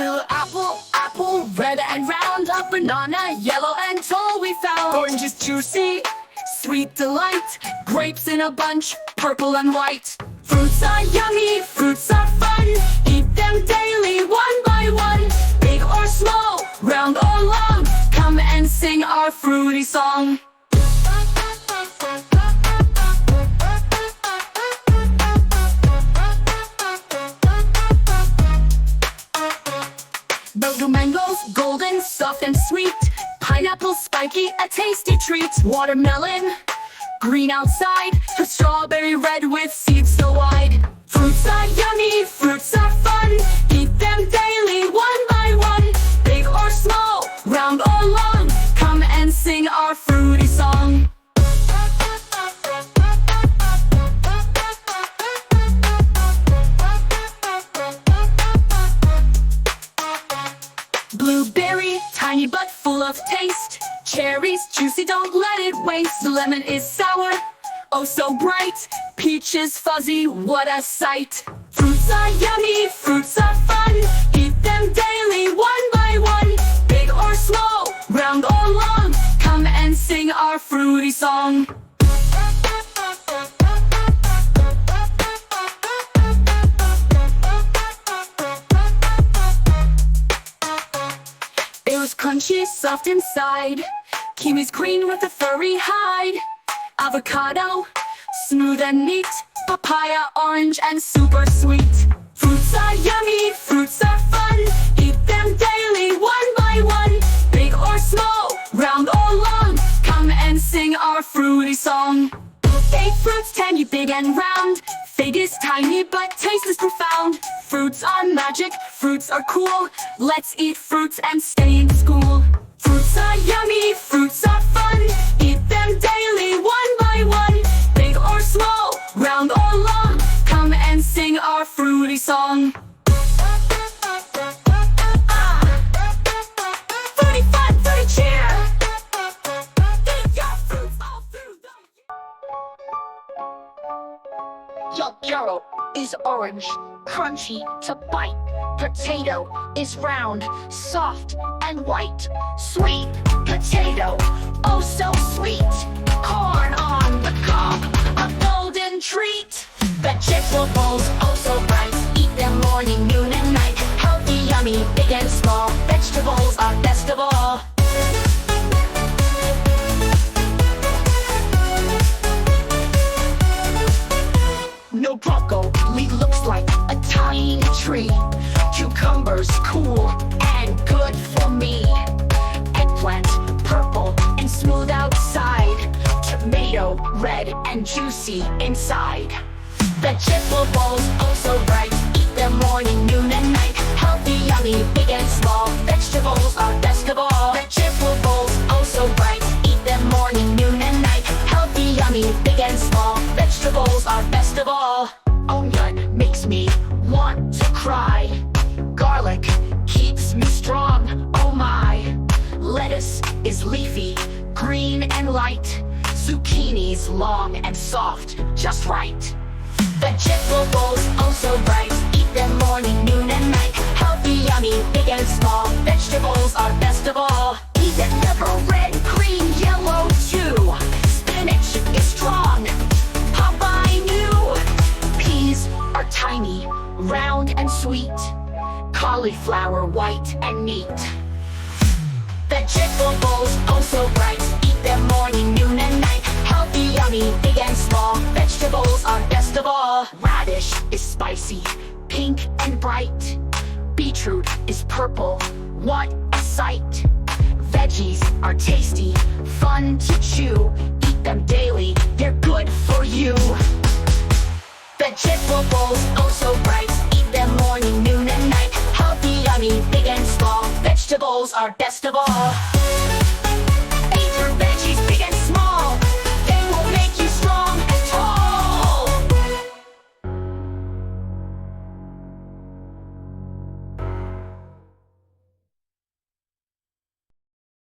Apple, apple, red and round. A banana, yellow and tall we found. Orange is juicy, sweet delight. Grapes in a bunch, purple and white. Fruits are yummy, fruits are fun. Eat them daily, one by one. Big or small, round or long. Come and sing our fruity song. Mangoes, golden, soft and sweet. Pineapple, spiky, a tasty treat. Watermelon, green outside. The strawberry, red with seeds so wide. Fruits are yummy, fruits are fun. Eat them daily, one by one. Big or small, round or long. Come and sing our fruity song. Blueberry, tiny but full of taste. Cherries, juicy, don't let it waste. Lemon is sour, oh so bright. Peach is fuzzy, what a sight. Fruits are yummy, fruits are fun. Eat them daily, one by one. Big or small, round or long. Come and sing our fruity song. Crunchy, soft inside. Kiwi's green with a furry hide. Avocado, smooth and neat. Papaya, orange and super sweet. Fruits are yummy, fruits are fun. Eat them daily, one by one. Big or small, round or long. Come and sing our fruity song. 8 fruits, 10 big and round. Fig is tiny but taste is profound. Fruits are magic, fruits are cool. Let's eat fruits and stay in school. Fruits are yummy, fruits are fun. Eat them daily, one by one. Big or small, round or long. Come and sing our fruity song. Fruity fun, fruity cheer. Eat your fruits all through the Yellow is orange, crunchy to bite. Potato is round, soft and white. Sweet potato, oh so sweet. Corn on the cob, a golden treat. Vegetables, oh so bright. Eat them morning, noon and night. Healthy, yummy, big and small. Vegetables are best of all. No broccoli looks like a tiny tree. Cucumbers cool and good for me. Eggplant purple and smooth outside. Tomato red and juicy inside. Vegetables oh so bright. Eat them morning, noon and night. Healthy, yummy, big and small. Vegetables are best of all. Vegetables oh so bright. Eat them morning, noon and night. Healthy, yummy, big and small. Vegetables are best of all. Onion makes me want to cry. Garlic keeps me strong, oh my. Lettuce is leafy, green and light. Zucchini's long and soft, just right. Vegetables oh so bright. Eat them morning, noon and night. Healthy, yummy, big and small. Vegetables are best of all. Eat them never red, green, yellow too. Spinach is strong, Popeye knew. Peas are tiny, round and sweet. Cauliflower white and neat. Vegetables oh so bright. Eat them morning, noon and night. Healthy, yummy, big and small. Vegetables are best of all. Radish is spicy, pink and bright. Beetroot is purple, what a sight. Veggies are tasty, fun to chew. Eat them daily, they're good for you. Vegetables oh so bright. Eat them morning, noon and night. Healthy, yummy, big and small. Vegetables are best of all.